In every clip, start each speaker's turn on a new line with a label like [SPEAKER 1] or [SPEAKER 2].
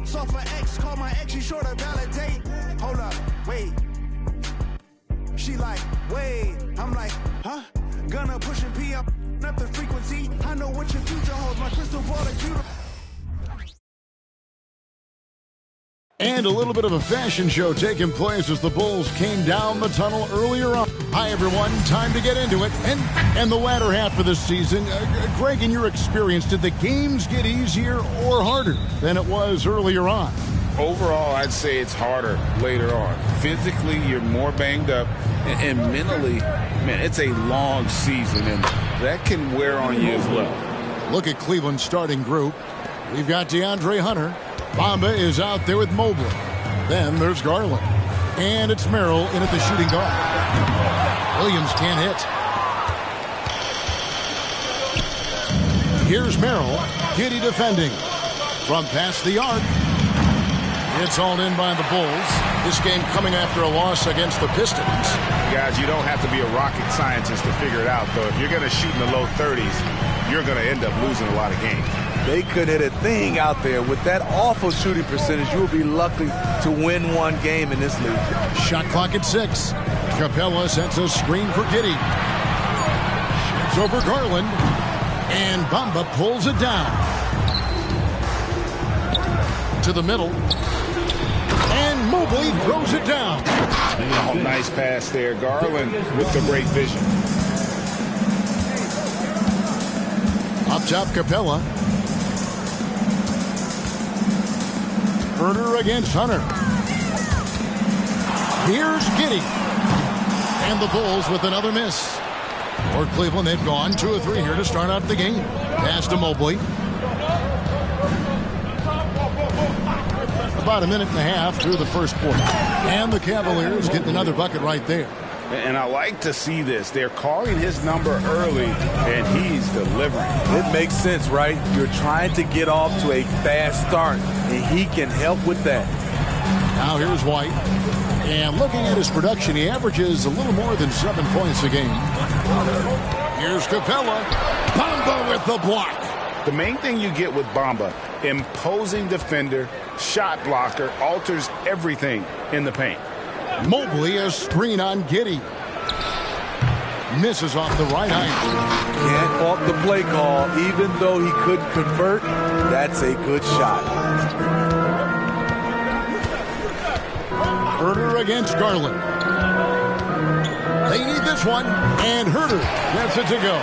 [SPEAKER 1] So for X, call my ex, she sure to validate. Hold up, wait. She like, wait. I'm like, huh? Gonna push and pee up the frequency. I know what your future holds. My crystal ball is beautiful.
[SPEAKER 2] And a little bit of a fashion show taking place as the Bulls came down the tunnel earlier on. Hi, everyone. Time to get into it. And the latter half of the season. Greg, in your experience, did the games get easier or harder than it was earlier on?
[SPEAKER 3] Overall, I'd say it's harder later on. Physically, you're more banged up. And mentally, man, it's a long season, and that can wear on you as well.
[SPEAKER 2] Look at Cleveland's starting group. We've got DeAndre Hunter. Bamba is out there with Mobley. Then there's Garland. And it's Merrill in at the shooting guard. Williams can't hit. Here's Merrill. Giddey defending. From past the arc. It's hauled in by the Bulls. This game coming after a loss against the Pistons.
[SPEAKER 3] Guys, you don't have to be a rocket scientist to figure it out, though. If you're going to shoot in the low 30s, you're going to end up losing a lot of games.
[SPEAKER 4] They could hit a thing out there. With that awful shooting percentage, you will be lucky to win one game in this league.
[SPEAKER 2] Shot clock at 6. Capella sets a screen for Giddey. Shoots over Garland. And Bamba pulls it down. To the middle. And Mobley throws it down.
[SPEAKER 3] Oh, nice pass there. Garland with the great vision.
[SPEAKER 2] Up top, Capella. Herder against Hunter. Here's Giddey. And the Bulls with another miss. For Cleveland, they've gone 2 of 3 here to start out the game. Pass to Mobley. About a minute and a half through the first quarter. And the Cavaliers getting another bucket right there.
[SPEAKER 3] And I like to see this. They're calling his number early, and he's delivering.
[SPEAKER 4] It makes sense, right? You're trying to get off to a fast start, and he can help with that.
[SPEAKER 2] Now here's White. And looking at his production, he averages a little more than 7 points a game. Here's Capella. Bamba with the block.
[SPEAKER 3] The main thing you get with Bamba, imposing defender, shot blocker, alters everything in the paint.
[SPEAKER 2] Mobley, a screen on Giddey. Misses off the right eye.
[SPEAKER 4] Can't fault the play call. Even though he couldn't convert, that's a good shot.
[SPEAKER 2] Herder against Garland. They need this one. And Herder gets it to go.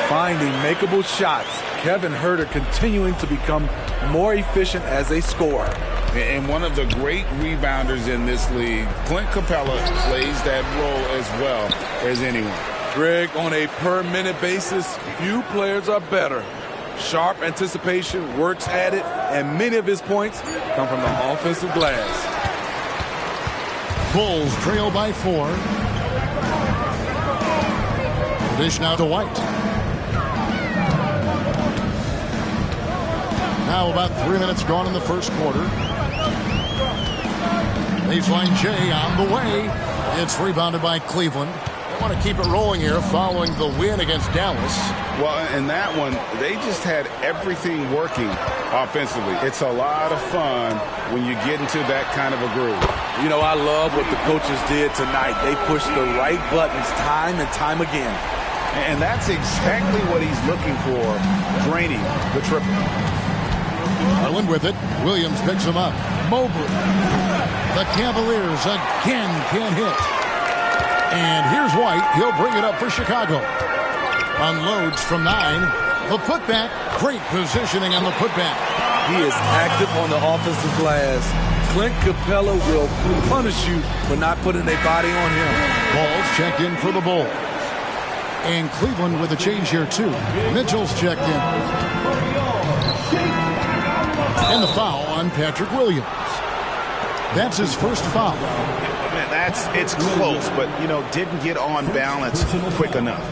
[SPEAKER 4] Finding makeable shots. Kevin Herder continuing to become more efficient as a scorer.
[SPEAKER 3] And one of the great rebounders in this league, Clint Capella, plays that role as well as anyone.
[SPEAKER 4] Greg, on a per-minute basis, few players are better. Sharp anticipation, works at it, and many of his points come from the offensive glass.
[SPEAKER 2] Bulls trail by 4. Dish now to White. Now about 3 minutes gone in the first quarter. Baseline J on the way. It's rebounded by Cleveland. They want to keep it rolling here following the win against Dallas.
[SPEAKER 3] Well, in that one, they just had everything working offensively. It's a lot of fun when you get into that kind of a groove.
[SPEAKER 4] You know, I love what the coaches did tonight. They pushed the right buttons time and time again.
[SPEAKER 3] And that's exactly what he's looking for, draining the triple.
[SPEAKER 2] Garland with it. Williams picks him up. Mobley. The Cavaliers again can't hit. And here's White. He'll bring it up for Chicago. Unloads from 9. The putback. Great positioning on the putback.
[SPEAKER 4] He is active on the offensive glass. Clint Capella will punish you for not putting a body on him.
[SPEAKER 2] Ball's checked in for the Bulls. And Cleveland with a change here, too. Mitchell's checked in. And the foul on Patrick Williams. That's his first foul.
[SPEAKER 3] Man, it's close, but, didn't get on balance quick enough.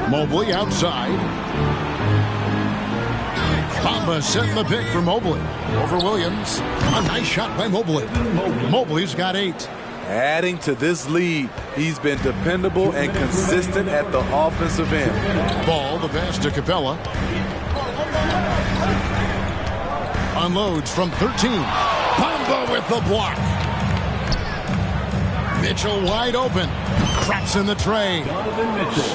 [SPEAKER 2] Mobley outside. Bamba setting the pick for Mobley. Over Williams. A nice shot by Mobley. Mobley's got 8.
[SPEAKER 4] Adding to this lead, he's been dependable and consistent at the offensive end.
[SPEAKER 2] Ball, the pass to Capella. unloads from 13. Bamba with the block. Mitchell wide open. Traps in the tray.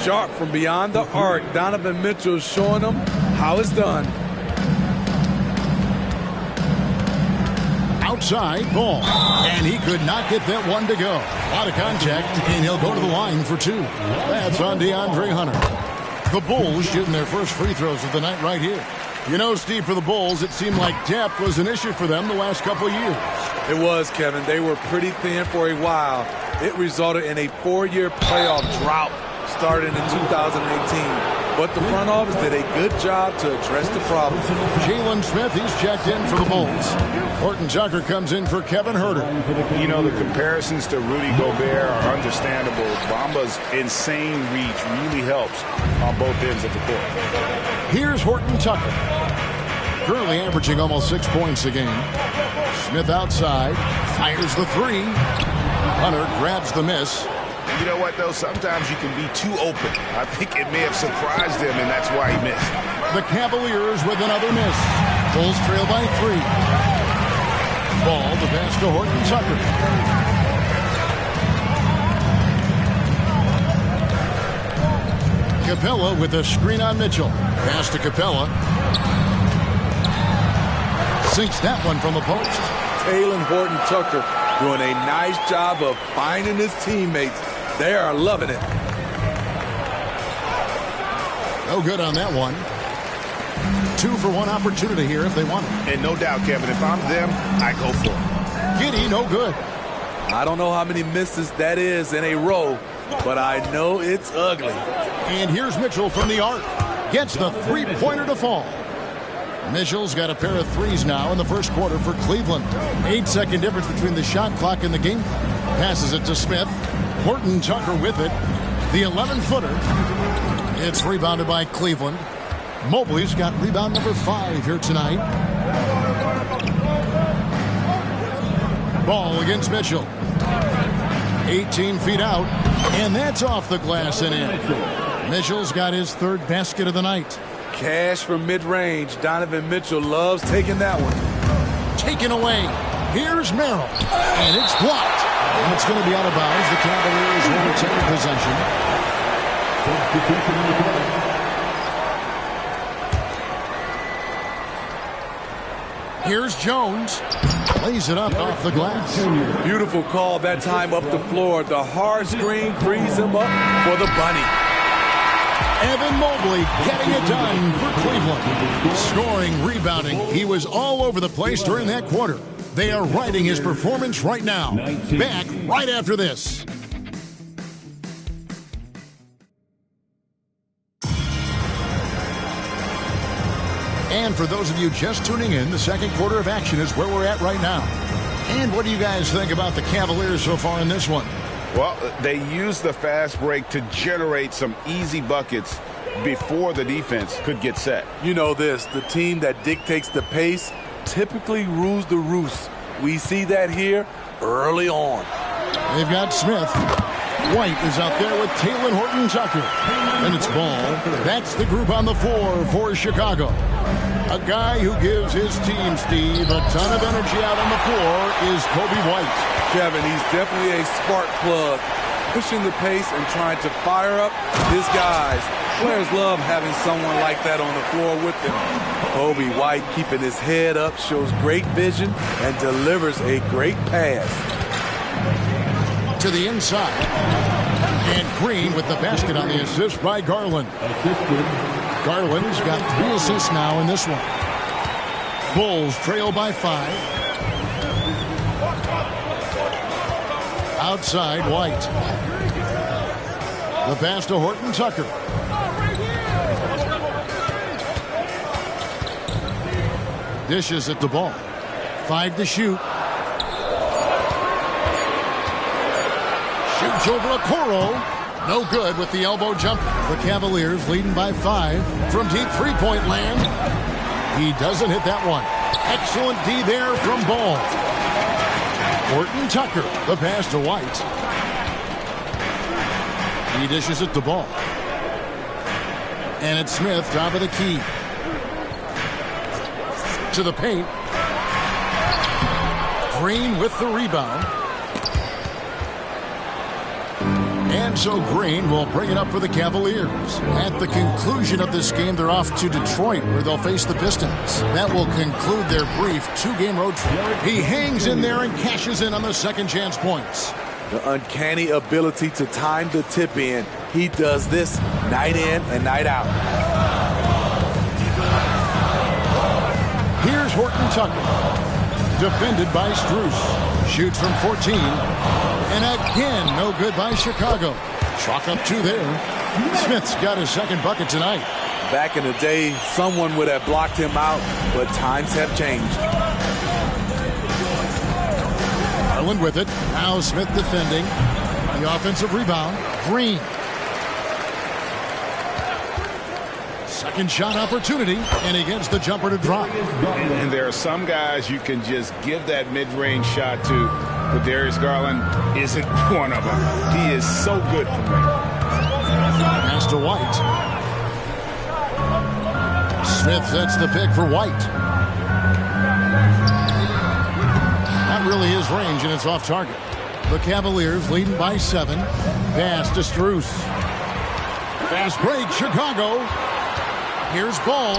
[SPEAKER 4] Sharp from beyond the arc. Donovan Mitchell showing them how it's done.
[SPEAKER 2] Outside ball. And he could not get that one to go. A lot of contact, and he'll go to the line for two. That's on DeAndre Hunter. The Bulls shooting their first free throws of the night right here. You know, Steve, for the Bulls, it seemed like depth was an issue for them the last couple of years.
[SPEAKER 4] It was, Kevin. They were pretty thin for a while. It resulted in a 4-year playoff drought starting in 2018. But the front office did a good job to address the problem.
[SPEAKER 2] Jalen Smith, he's checked in for the Bulls. Horton Tucker comes in for Kevin Huerter.
[SPEAKER 3] You know, the comparisons to Rudy Gobert are understandable. Bamba's insane reach really helps on both ends of the court.
[SPEAKER 2] Here's Horton Tucker. Currently averaging almost 6 points a game. Smith outside. Fires the three. Hunter grabs the miss.
[SPEAKER 3] You know what, though? Sometimes you can be too open. I think it may have surprised him, and that's why he missed.
[SPEAKER 2] The Cavaliers with another miss. Bulls trail by 3. Ball to pass to Horton Tucker. Capella with a screen on Mitchell. Pass to Capella. Sinks that one from the post.
[SPEAKER 4] Talen Horton Tucker doing a nice job of finding his teammates. They are loving it.
[SPEAKER 2] No good on that one. 2 for 1 opportunity here if they want it.
[SPEAKER 3] And no doubt, Kevin, if I'm them, I go for it.
[SPEAKER 2] Giddy, no good.
[SPEAKER 4] I don't know how many misses that is in a row, but I know it's ugly.
[SPEAKER 2] And here's Mitchell from the arc. Gets the three-pointer to fall. Mitchell's got a pair of threes now in the first quarter for Cleveland. 8-second difference between the shot clock and the game. Passes it to Smith. Horton Tucker with it. The 11-footer. It's rebounded by Cleveland. Mobley's got rebound number 5 here tonight. Ball against Mitchell. 18 feet out. And that's off the glass and in. Mitchell's got his 3rd basket of the night.
[SPEAKER 4] Cash from mid-range. Donovan Mitchell loves taking that one.
[SPEAKER 2] Taken away. Here's Merrill. And it's blocked. And it's going to be out of bounds. The Cavaliers will retain possession. Here's Jones. Lays it up off the glass.
[SPEAKER 4] Beautiful call that time up the floor. The hard screen frees him up for the bunny.
[SPEAKER 2] Evan Mobley getting it done for Cleveland. Scoring, rebounding. He was all over the place during that quarter. They are riding his performance right now. Back right after this. And for those of you just tuning in, the second quarter of action is where we're at right now. And what do you guys think about the Cavaliers so far in this one?
[SPEAKER 3] Well, they used the fast break to generate some easy buckets before the defense could get set.
[SPEAKER 4] You know this, the team that dictates the pace typically rules the roost. We see that here early on.
[SPEAKER 2] They've got Smith. White is out there with Talen Horton Tucker. And it's Ball. That's the group on the floor for Chicago. A guy who gives his team, Steve, a ton of energy out on the floor is Coby White.
[SPEAKER 4] Kevin, he's definitely a spark plug, pushing the pace and trying to fire up his guys. Players love having someone like that on the floor with them. Coby White keeping his head up, shows great vision, and delivers a great pass.
[SPEAKER 2] To the inside. And Green with the basket on the assist by Garland. Garland's got 3 assists now in this one. Bulls trail by 5. Outside, White. The pass to Horton Tucker. Dishes at the ball. 5 to shoot. Shoots over Okoro. No good with the elbow jumper. The Cavaliers leading by 5 from deep three-point land. He doesn't hit that one. Excellent D there from Ball. Horton Tucker, the pass to White. He dishes it to Ball. And it's Smith, top of the key. To the paint. Green with the rebound. And so Green will bring it up for the Cavaliers. At the conclusion of this game, they're off to Detroit, where they'll face the Pistons. That will conclude their brief 2-game road trip. He hangs in there and cashes in on the second chance points.
[SPEAKER 4] The uncanny ability to time the tip in. He does this night in and night out.
[SPEAKER 2] Here's Horton Tucker. Defended by Strus. Shoots from 14. And again, no good by Chicago. Chalk up 2 there. Smith's got his second bucket tonight.
[SPEAKER 4] Back in the day, someone would have blocked him out, but times have changed.
[SPEAKER 2] Garland with it. Now Smith defending. The offensive rebound. Green. Second shot opportunity, and he gets the jumper to drop.
[SPEAKER 3] And there are some guys you can just give that mid-range shot to, but Darius Garland isn't one of them. He is so good for me.
[SPEAKER 2] Pass to White. Smith sets the pick for White. Not really his range, and it's off target. The Cavaliers leading by 7. Pass to Strus. Fast break, Chicago. Here's Ball.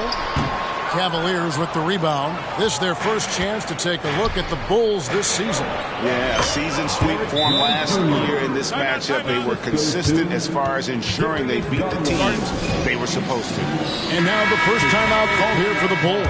[SPEAKER 2] Cavaliers with the rebound. This is their first chance to take a look at the Bulls this season.
[SPEAKER 3] Yeah, season sweep form last year in this matchup. They were consistent as far as ensuring they beat the teams they were supposed to.
[SPEAKER 2] And now the first timeout called here for the Bulls.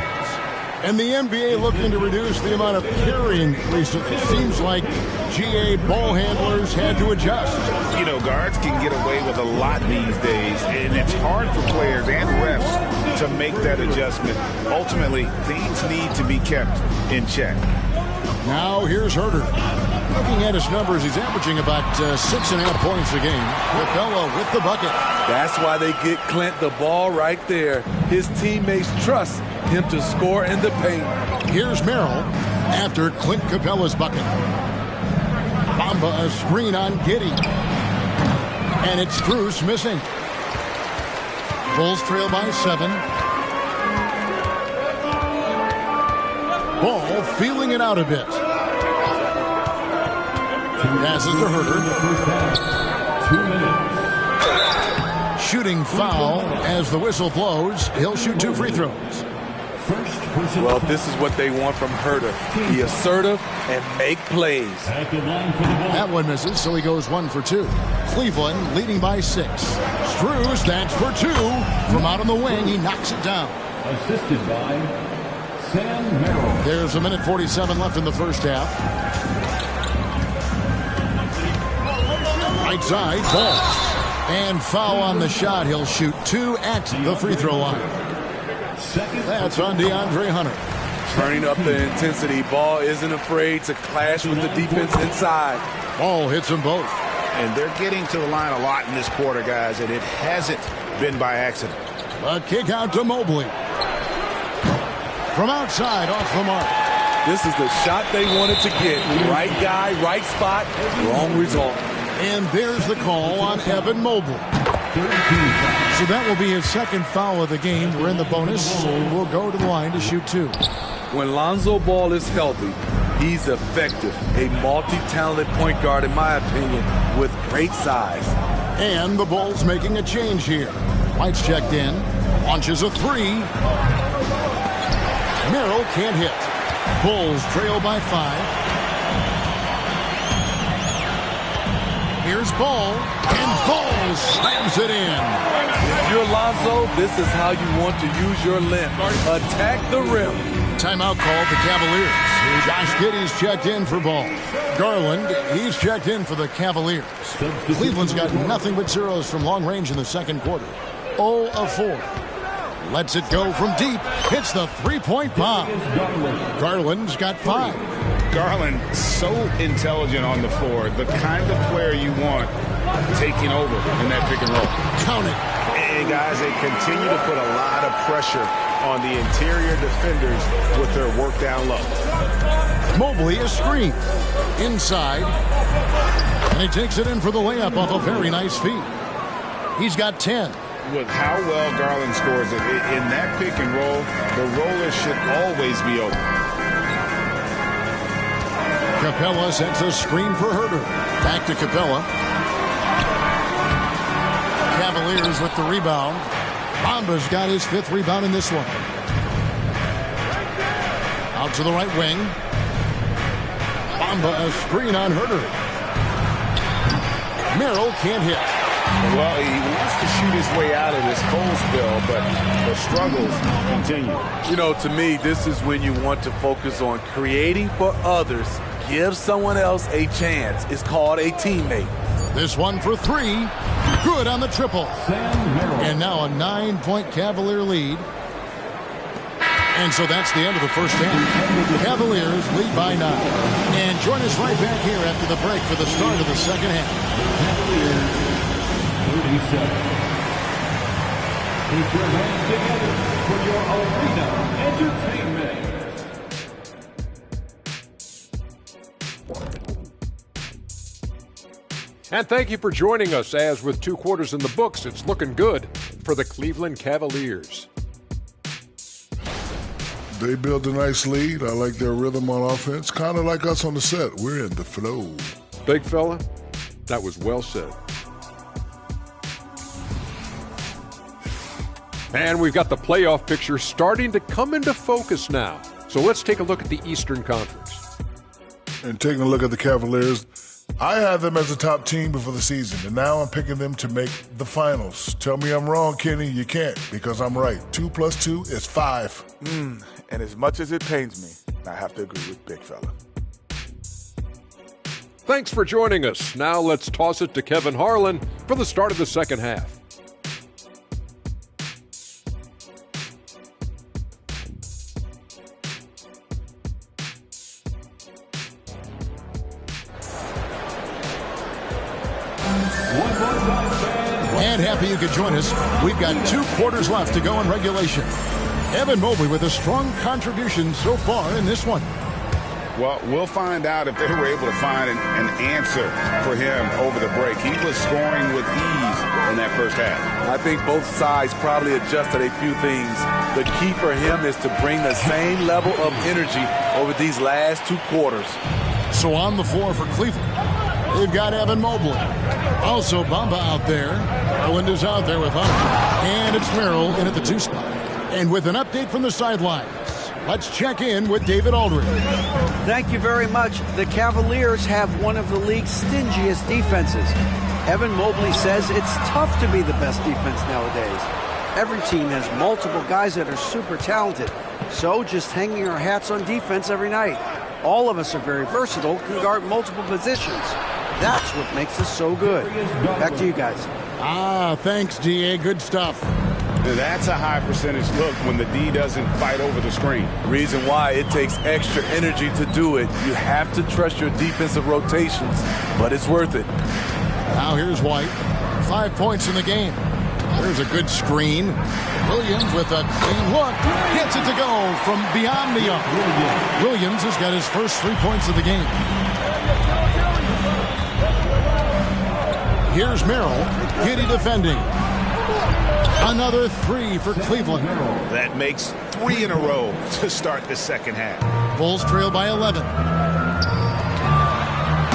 [SPEAKER 2] And the NBA looking to reduce the amount of carrying recently. Seems like GA ball handlers had to adjust.
[SPEAKER 3] You know, guards can get away with a lot these days, and it's hard for players and refs to make that adjustment. Ultimately, things need to be kept in check.
[SPEAKER 2] Now here's Herter. Looking at his numbers, he's averaging about 6.5 points a game. Capella with the bucket.
[SPEAKER 4] That's why they get Clint the ball right there. His teammates trust him to score in the paint.
[SPEAKER 2] Here's Merrill after Clint Capella's bucket. Bamba a screen on Giddey. And it's Strus missing. Bulls trail by 7. Ball feeling it out a bit. Passes to Herter.
[SPEAKER 5] 2 minutes.
[SPEAKER 2] Shooting foul as the whistle blows. He'll shoot 2 free throws.
[SPEAKER 4] Well, this is what they want from Herter. Be assertive and make plays.
[SPEAKER 2] That one misses, so he goes 1 for 2. Cleveland leading by 6. Strus, that's for 2. From out on the wing, he knocks it down.
[SPEAKER 5] Assisted by Sam Merrill.
[SPEAKER 2] There's 1:47 left in the first half. Right side, Ball. And foul on the shot. He'll shoot 2 at the free throw line. That's on DeAndre Hunter.
[SPEAKER 4] Turning up the intensity. Ball isn't afraid to clash with the defense inside.
[SPEAKER 2] Ball hits them both.
[SPEAKER 3] And they're getting to the line a lot in this quarter, guys, and it hasn't been by accident.
[SPEAKER 2] A kick out to Mobley. From outside, off the mark.
[SPEAKER 4] This is the shot they wanted to get. Right guy, right spot, wrong result.
[SPEAKER 2] And there's the call on Evan Mobley. So that will be his second foul of the game. We're in the bonus, so we'll go to the line to shoot 2.
[SPEAKER 4] When Lonzo Ball is healthy, he's effective. A multi-talented point guard, in my opinion, with great size.
[SPEAKER 2] And the Bulls making a change here. White's checked in. Launches a 3. Merrill can't hit. Bulls trail by 5. Here's Ball, and Ball slams it in.
[SPEAKER 4] If you're Lonzo, this is how you want to use your length. Attack the rim.
[SPEAKER 2] Timeout called the Cavaliers. Josh Giddey's checked in for Ball. Garland, he's checked in for the Cavaliers. Cleveland's got nothing but zeros from long range in the second quarter. 0 of 4. Lets it go from deep. Hits the three-point bomb. Garland's got 5.
[SPEAKER 3] Garland, so intelligent on the floor, the kind of player you want taking over in that pick and roll.
[SPEAKER 2] Count it.
[SPEAKER 3] And guys, they continue to put a lot of pressure on the interior defenders with their work down low.
[SPEAKER 2] Mobley a screen. Inside. And he takes it in for the layup off a very nice feed. He's got 10.
[SPEAKER 3] With how well Garland scores it, in that pick and roll, the roller should always be open.
[SPEAKER 2] Capella sends a screen for Herder. Back to Capella. Cavaliers with the rebound. Bamba's got his 5th rebound in this one. Out to the right wing. Bamba a screen on Herder. Merrill can't hit.
[SPEAKER 3] Well, he wants to shoot his way out of this cold spell, but the struggles continue.
[SPEAKER 4] You know, to me, this is when you want to focus on creating for others. Give someone else a chance. It's called a teammate.
[SPEAKER 2] This one for 3. Good on the triple. And now a 9-point Cavalier lead. And so that's the end of the first half. Cavaliers lead by 9. And join us right back here after the break for the start of the second half.
[SPEAKER 5] Cavaliers 37. Put your hands together for your arena entertainment.
[SPEAKER 6] And thank you for joining us as with 2 quarters in the books, it's looking good for the Cleveland Cavaliers.
[SPEAKER 7] They built a nice lead. I like their rhythm on offense. Kind of like us on the set. We're in the flow.
[SPEAKER 6] Big fella, that was well said. And we've got the playoff picture starting to come into focus now. So let's take a look at the Eastern Conference.
[SPEAKER 7] And taking a look at the Cavaliers, I had them as a top team before the season, and now I'm picking them to make the finals. Tell me I'm wrong, Kenny. You can't, because I'm right. 2 + 2 is 5.
[SPEAKER 8] And as much as it pains me, I have to agree with Big Fella.
[SPEAKER 6] Thanks for joining us. Now let's toss it to Kevin Harlan for the start of the second half.
[SPEAKER 2] And happy you could join us. We've got 2 quarters left to go in regulation. Evan Mobley with a strong contribution so far in this one.
[SPEAKER 3] Well, we'll find out if they were able to find an answer for him over the break. He was scoring with ease in that first half.
[SPEAKER 4] I think both sides probably adjusted a few things. The key for him is to bring the same level of energy over these last 2 quarters.
[SPEAKER 2] So on the floor for Cleveland, they've got Evan Mobley. Also Bamba out there. Garland is out there with Bamba. And it's Merrill in at the 2 spot. And with an update from the sidelines, let's check in with David Aldridge.
[SPEAKER 9] Thank you very much. The Cavaliers have one of the league's stingiest defenses. Evan Mobley says it's tough to be the best defense nowadays. Every team has multiple guys that are super talented. So just hanging our hats on defense every night. All of us are very versatile, can guard multiple positions. That's what makes us so good. Back to you guys.
[SPEAKER 2] Thanks, DA. Good stuff.
[SPEAKER 3] That's a high percentage look when the D doesn't fight over the screen.
[SPEAKER 4] Reason why it takes extra energy to do it. You have to trust your defensive rotations, but it's worth it.
[SPEAKER 2] Now here's White. 5 points in the game. There's a good screen. Williams with a clean look. Gets it to go from beyond the arc. Williams has got his first 3 points of the game. Here's Merrill. Giddy defending. Another 3 for Cleveland.
[SPEAKER 10] That makes 3 in a row to start the second half.
[SPEAKER 2] Bulls trail by 11.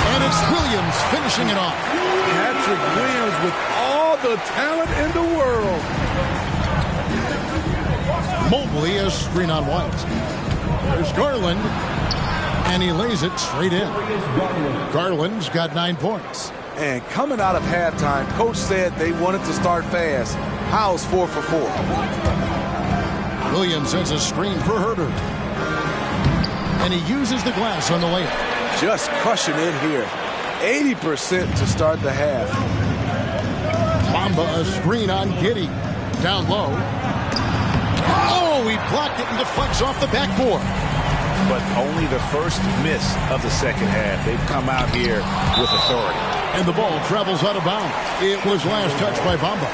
[SPEAKER 2] And it's Williams finishing it off.
[SPEAKER 4] Patrick Williams with all the talent in the world.
[SPEAKER 2] Mobley a screen on White. There's Garland. And he lays it straight in. Garland's got 9 points.
[SPEAKER 4] And coming out of halftime, Coach said they wanted to start fast. How's 4 for 4?
[SPEAKER 2] Williams sends a screen for Herder. And he uses the glass on the layup.
[SPEAKER 4] Just crushing it here. 80% to start the half.
[SPEAKER 2] Bamba a screen on Giddy. Down low. Oh, he blocked it and deflects off the backboard.
[SPEAKER 10] But only the first miss of the second half. They've come out here with authority.
[SPEAKER 2] And the ball travels out of bounds. It was last touched by Bamba.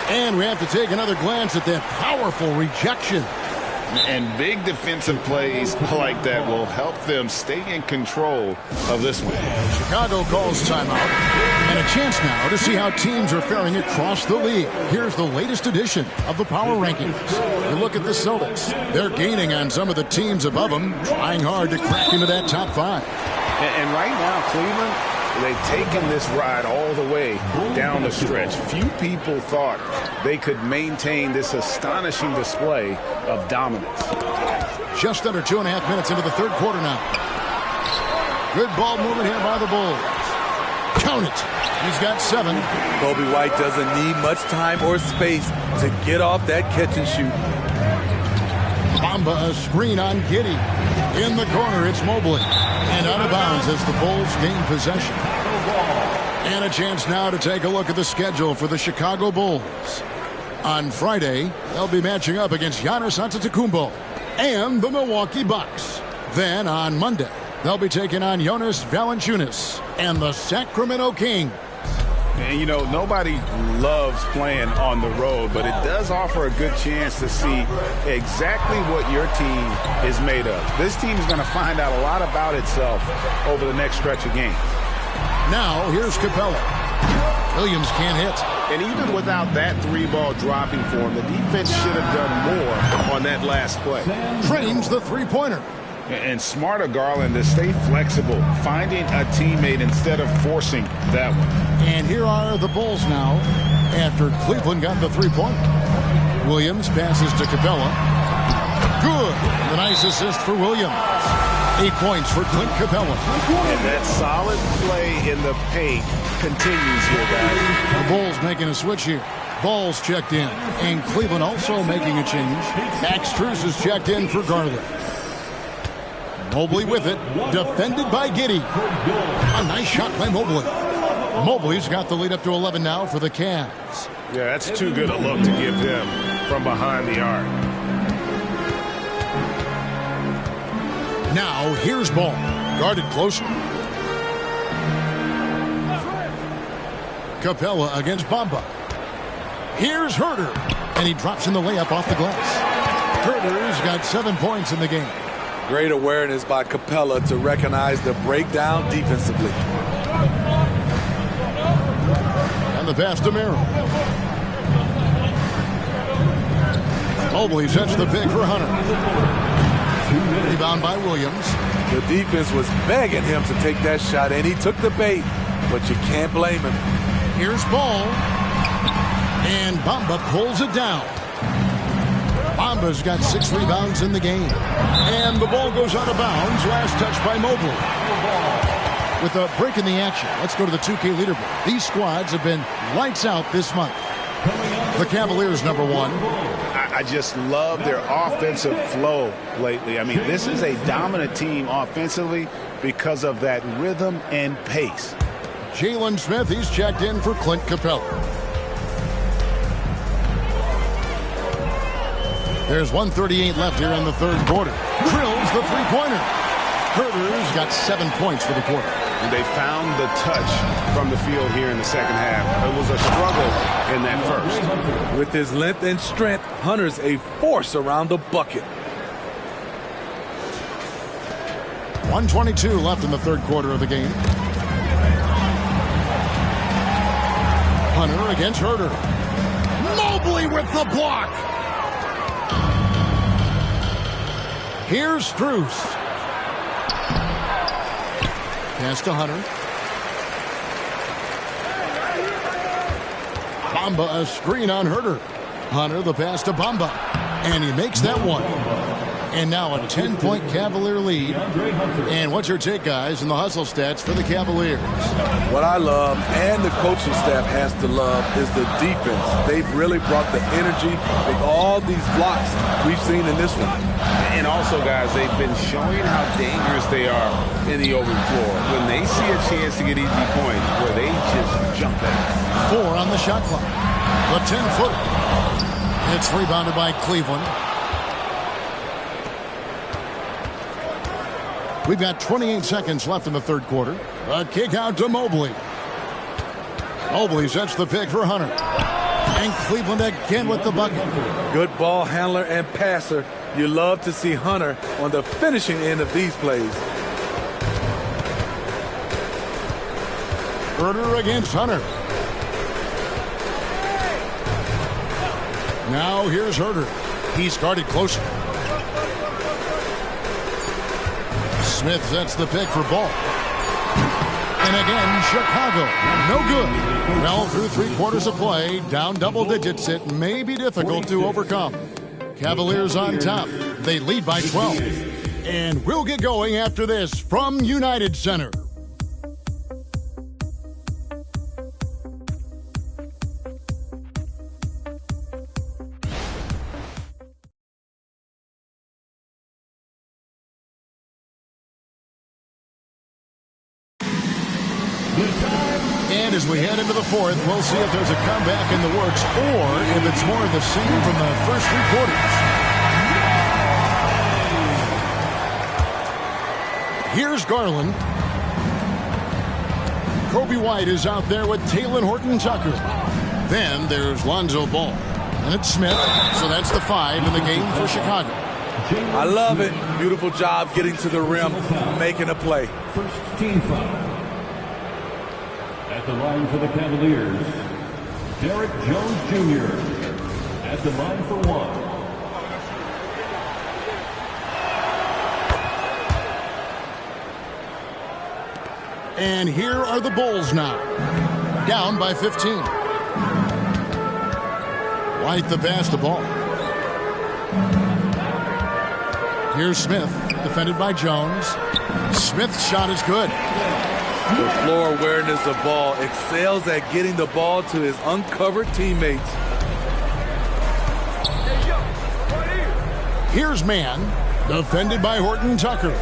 [SPEAKER 2] And we have to take another glance at that powerful rejection.
[SPEAKER 3] And big defensive plays like that will help them stay in control of this one.
[SPEAKER 2] Chicago calls timeout. And a chance now to see how teams are faring across the league. Here's the latest edition of the Power Rankings. You look at the Celtics. They're gaining on some of the teams above them, trying hard to crack into that top 5.
[SPEAKER 3] And right now, Cleveland, they've taken this ride all the way down the stretch. Few people thought they could maintain this astonishing display of dominance.
[SPEAKER 2] Just under 2.5 minutes into the third quarter now. Good ball movement here by the Bulls. Count it. He's got 7.
[SPEAKER 4] Coby White doesn't need much time or space to get off that catch and shoot.
[SPEAKER 2] Bamba, a screen on Giddey. In the corner, it's Mobley. And out of bounds as the Bulls gain possession. And a chance now to take a look at the schedule for the Chicago Bulls. On Friday, they'll be matching up against Giannis Antetokounmpo and the Milwaukee Bucks. Then on Monday, they'll be taking on Jonas Valanciunas and the Sacramento Kings.
[SPEAKER 3] And, you know, nobody loves playing on the road, but it does offer a good chance to see exactly what your team is made of. This team is going to find out a lot about itself over the next stretch of games.
[SPEAKER 2] Now, here's Capella. Williams can't hit.
[SPEAKER 3] And even without that 3-ball dropping for him, the defense should have done more on that last play.
[SPEAKER 2] Trains the three-pointer.
[SPEAKER 3] And smart of Garland to stay flexible, finding a teammate instead of forcing that one.
[SPEAKER 2] And here are the Bulls now after Cleveland got the three-pointer. Williams passes to Capella. Good. The nice assist for Williams. 8 points for Clint Capella.
[SPEAKER 3] And that solid play in the paint continues here, guys.
[SPEAKER 2] The Bulls making a switch here. Ball's checked in. And Cleveland also making a change. Max Strus is checked in for Garland. Mobley with it. Defended by Giddey. A nice shot by Mobley. Mobley's got the lead up to 11 now for the Cavs.
[SPEAKER 3] Yeah, that's too good a look to give them from behind the arc.
[SPEAKER 2] Now, here's Ball. Guarded closely. Capella against Bamba. Here's Huerter. And he drops in the layup off the glass. Huerter's got 7 points in the game.
[SPEAKER 4] Great awareness by Capella to recognize the breakdown defensively.
[SPEAKER 2] And the pass to Merrill. Mobley sets the pick for Hunter. Rebound by Williams.
[SPEAKER 4] The defense was begging him to take that shot, and he took the bait, but you can't blame him.
[SPEAKER 2] Here's Ball. And Bamba pulls it down. Bamba's got 6 rebounds in the game. And the ball goes out of bounds. Last touch by Mobley. With a break in the action, let's go to the 2K leaderboard. These squads have been lights out this month. The Cavaliers, number 1.
[SPEAKER 3] I just love their offensive flow lately. I mean, this is a dominant team offensively because of that rhythm and pace.
[SPEAKER 2] Jalen Smith, he's checked in for Clint Capella. There's 1:38 left here in the third quarter. Drills the three-pointer. Huerter's got 7 points for the quarter.
[SPEAKER 3] And they found the touch from the field here in the second half. It was a struggle in that first.
[SPEAKER 4] With his length and strength, Hunter's a force around the bucket.
[SPEAKER 2] 1:22 left in the third quarter of the game. Hunter against Huerter. Mobley with the block. Here's Strus. Pass to Hunter. Bamba, a screen on Huerter. Hunter, the pass to Bamba. And he makes that one. And now a 10-point Cavalier lead. And what's your take, guys, in the hustle stats for the Cavaliers?
[SPEAKER 4] What I love, and the coaching staff has to love, is the defense. They've really brought the energy with all these blocks we've seen in this one.
[SPEAKER 3] And also, guys, they've been showing how dangerous they are in the open floor. When they see a chance to get easy points, where they just jump at it.
[SPEAKER 2] 4 on the shot clock. The 10-footer. It's rebounded by Cleveland. We've got 28 seconds left in the third quarter. A kick out to Mobley. Mobley sets the pick for Hunter. And Cleveland again with the bucket.
[SPEAKER 4] Good ball handler and passer. You love to see Hunter on the finishing end of these plays.
[SPEAKER 2] Huerter against Hunter. Now here's Huerter. He's guarded closer. Smith sets the pick for Ball. And again, Chicago, no good. Well, through 3 quarters of play, down double digits, it may be difficult to overcome. Cavaliers on top. They lead by 12. And we'll get going after this from United Center. And as we head into the fourth, we'll see if there's a comeback in the works or if it's more of the same from the first 3 quarters. Here's Garland. Kobe White is out there with Talen Horton-Tucker. Then there's Lonzo Ball. And it's Smith, so that's the 5 in the game for Chicago.
[SPEAKER 4] I love it. Beautiful job getting to the rim, making a play.
[SPEAKER 5] First team foul. At the line for the Cavaliers, Derek Jones Jr. At the line for 1.
[SPEAKER 2] And here are the Bulls now. Down by 15. White the pass the ball. Here's Smith, defended by Jones. Smith's shot is good.
[SPEAKER 4] The floor awareness of ball, excels at getting the ball to his uncovered teammates.
[SPEAKER 2] Here's Mann, defended by Horton-Tucker.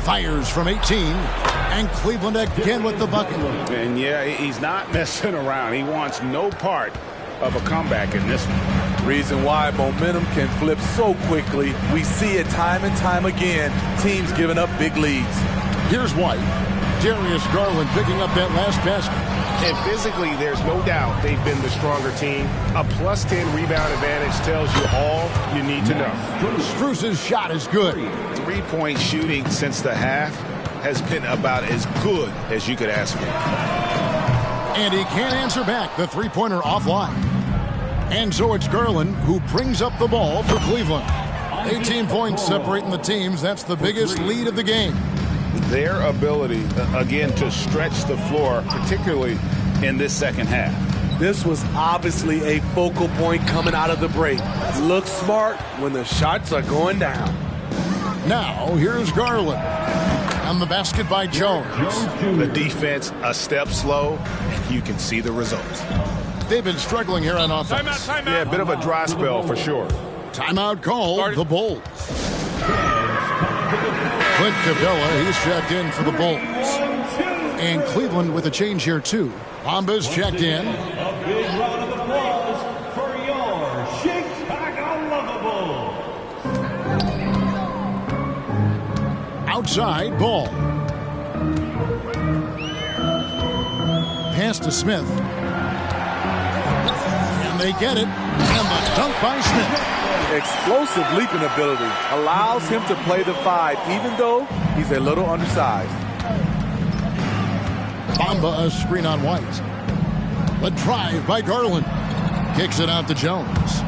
[SPEAKER 2] Fires from 18, and Cleveland again with the bucket.
[SPEAKER 3] And yeah, he's not messing around. He wants no part of a comeback in this one.
[SPEAKER 4] Reason why momentum can flip so quickly. We see it time and time again. Teams giving up big leads.
[SPEAKER 2] Here's White. Darius Garland picking up that last basket.
[SPEAKER 11] And physically, there's no doubt they've been the stronger team. A plus 10 rebound advantage tells you all you need to know.
[SPEAKER 2] Strus's shot is good.
[SPEAKER 3] 3-point shooting since the half has been about as good as you could ask for.
[SPEAKER 2] And he can't answer back. The 3-pointer offline. And so it's Garland who brings up the ball for Cleveland. 18 points separating the teams. That's the biggest lead of the game.
[SPEAKER 3] Their ability, again, to stretch the floor, particularly in this second half.
[SPEAKER 4] This was obviously a focal point coming out of the break. Look smart when the shots are going down.
[SPEAKER 2] Now, here's Garland. On the basket by Jones.
[SPEAKER 3] The defense a step slow, and you can see the results.
[SPEAKER 2] They've been struggling here on offense.
[SPEAKER 11] Timeout. Yeah, a bit of a dry spell for sure.
[SPEAKER 2] Timeout called the Bulls. Clint Capella, he's checked in for the Bulls. And Cleveland with a change here, too. Bamba's checked in.
[SPEAKER 5] A big round of applause for your Chicago Bulls.
[SPEAKER 2] Outside, Ball. Pass to Smith. And they get it. And the dunk by Smith.
[SPEAKER 4] Explosive leaping ability allows him to play the 5, even though he's a little undersized.
[SPEAKER 2] Bamba a screen on White. The drive by Garland. Kicks it out to Jones.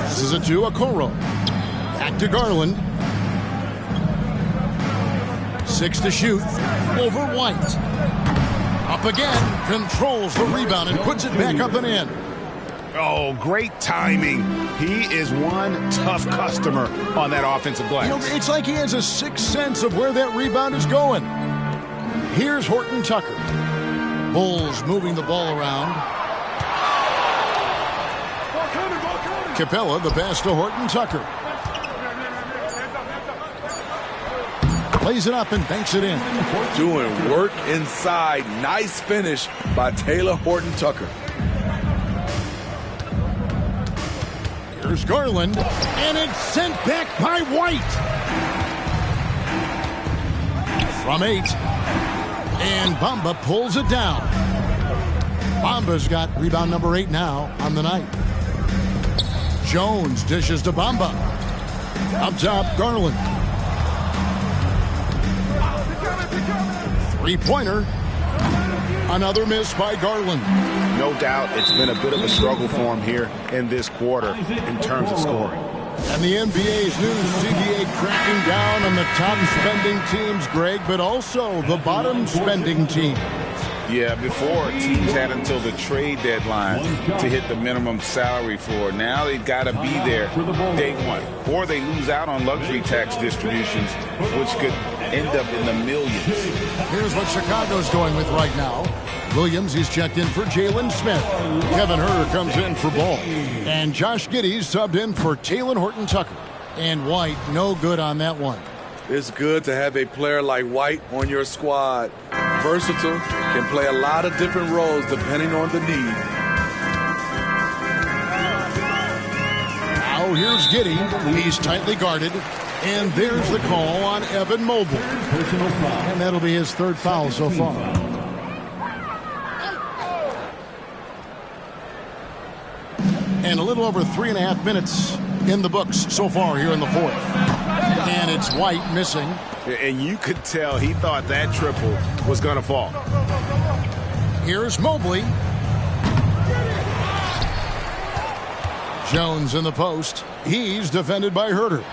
[SPEAKER 2] This is it to Okoro. Back to Garland. 6 to shoot. Over White. Up again. Controls the rebound and puts it back up and in.
[SPEAKER 3] Oh, great timing. He is one tough customer on that offensive glass.
[SPEAKER 2] You know, it's like he has a sixth sense of where that rebound is going. Here's Horton-Tucker. Bulls moving the ball around. Capella, the pass to Horton-Tucker. Plays it up and banks it in.
[SPEAKER 4] Doing work inside. Nice finish by Talen Horton-Tucker.
[SPEAKER 2] Here's Garland, and it's sent back by White. From 8, and Bamba pulls it down. Bamba's got rebound number 8 now on the night. Jones dishes to Bamba. Up top, Garland. 3-pointer. Another miss by Garland.
[SPEAKER 3] No doubt it's been a bit of a struggle for him here in this quarter in terms of scoring.
[SPEAKER 2] And the NBA's new CBA cracking down on the top spending teams, Greg, but also the bottom spending teams.
[SPEAKER 3] Yeah, before teams had until the trade deadline to hit the minimum salary floor. Now they've got to be there day one, or they lose out on luxury tax distributions, which could end up in the millions.
[SPEAKER 2] Here's what Chicago's going with right now. Williams, he's checked in for Jalen Smith. Kevin Huerter comes in for Ball. And Josh Giddey's subbed in for Talen Horton-Tucker. And White, no good on that one.
[SPEAKER 4] It's good to have a player like White on your squad. Versatile, can play a lot of different roles depending on the need.
[SPEAKER 2] Now here's Giddey. He's tightly guarded. And there's the call on Evan Mobley. And that'll be his third foul so far. And a little over 3.5 minutes in the books so far here in the fourth. And it's White missing.
[SPEAKER 11] And you could tell he thought that triple was going to fall.
[SPEAKER 2] Here's Mobley. Jones in the post. He's defended by Huerter.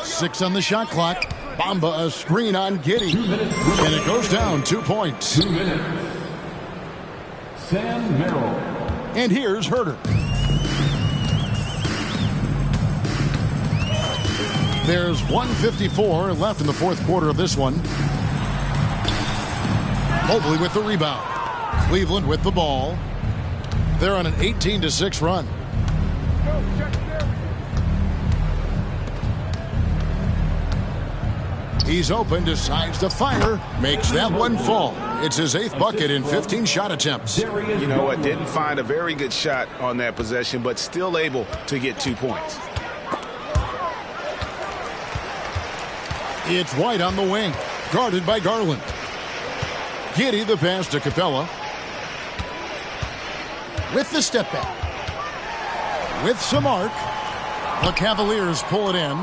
[SPEAKER 2] 6 on the shot clock. Bamba a screen on Giddey. And it goes down 2 points.
[SPEAKER 5] 2 minutes. Sam Merrill.
[SPEAKER 2] And here's Huerter. There's 1:54 left in the fourth quarter of this one. Mobley with the rebound. Cleveland with the ball. They're on an 18-6 run. He's open, decides to fire, makes that one fall. It's his 8th bucket in 15 shot attempts.
[SPEAKER 3] You know what? Didn't find a very good shot on that possession, but still able to get 2 points.
[SPEAKER 2] It's White on the wing, guarded by Garland. Giddey the pass to Capella. With the step back. With some arc. The Cavaliers pull it in.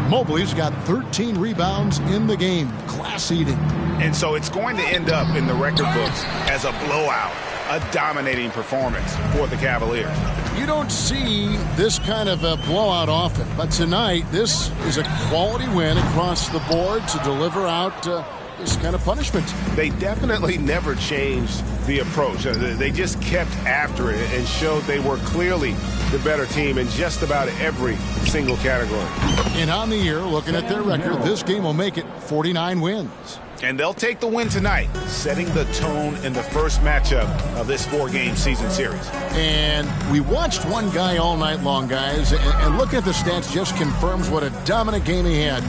[SPEAKER 2] Mobley's got 13 rebounds in the game. Class eating.
[SPEAKER 3] And so it's going to end up in the record books as a blowout, a dominating performance for the Cavaliers.
[SPEAKER 2] You don't see this kind of a blowout often, but tonight this is a quality win across the board to deliver out this kind of punishment.
[SPEAKER 11] They definitely never changed the approach. They just kept after it and showed they were clearly the better team in just about every single category.
[SPEAKER 2] And on the year, looking at their record, this game will make it 49 wins.
[SPEAKER 3] And they'll take the win tonight, setting the tone in the first matchup of this 4-game season series.
[SPEAKER 2] And we watched one guy all night long, guys, and looking at the stats just confirms what a dominant game he had.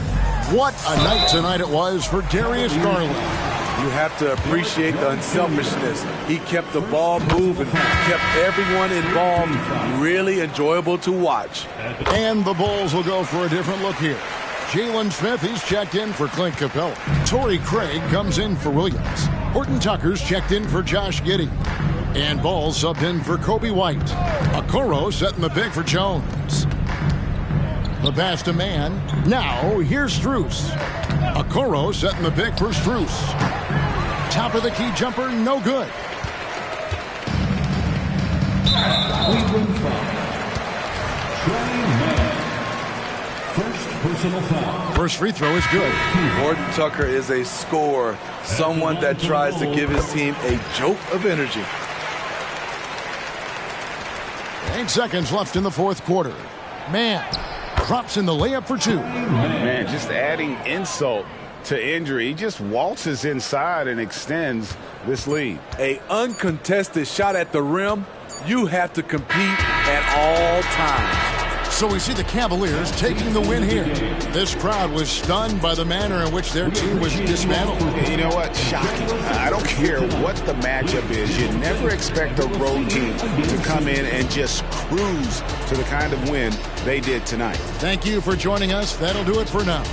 [SPEAKER 2] What a night tonight it was for Darius Garland.
[SPEAKER 4] You have to appreciate the unselfishness. He kept the ball moving, kept everyone involved, really enjoyable to watch.
[SPEAKER 2] And the Bulls will go for a different look here. Jalen Smith, he's checked in for Clint Capella. Torrey Craig comes in for Williams. Horton-Tucker's checked in for Josh Giddey. And Ball subbed in for Kobe White. Okoro setting the big for Jones. The pass to man. Now, here's Strus. Okoro setting the big for Strus. Top of the key jumper, no good.
[SPEAKER 5] Cleveland foul. Trey Mann. First personal foul.
[SPEAKER 2] First free throw is good.
[SPEAKER 4] Horton-Tucker is a scorer, someone that tries to give his team a jolt of energy.
[SPEAKER 2] 8 seconds left in the fourth quarter. Man drops in the layup for 2.
[SPEAKER 3] Man, just adding insult to injury. He just waltzes inside and extends this lead.
[SPEAKER 4] A uncontested shot at the rim, you have to compete at all times.
[SPEAKER 2] So we see the Cavaliers taking the win here. This crowd was stunned by the manner in which their team was dismantled.
[SPEAKER 3] You know what? Shocking. I don't care what the matchup is. You never expect a road team to come in and just cruise to the kind of win they did tonight.
[SPEAKER 2] Thank you for joining us. That'll do it for now.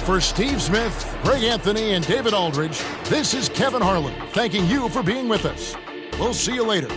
[SPEAKER 2] For Steve Smith, Greg Anthony, and David Aldridge, this is Kevin Harlan thanking you for being with us. We'll see you later.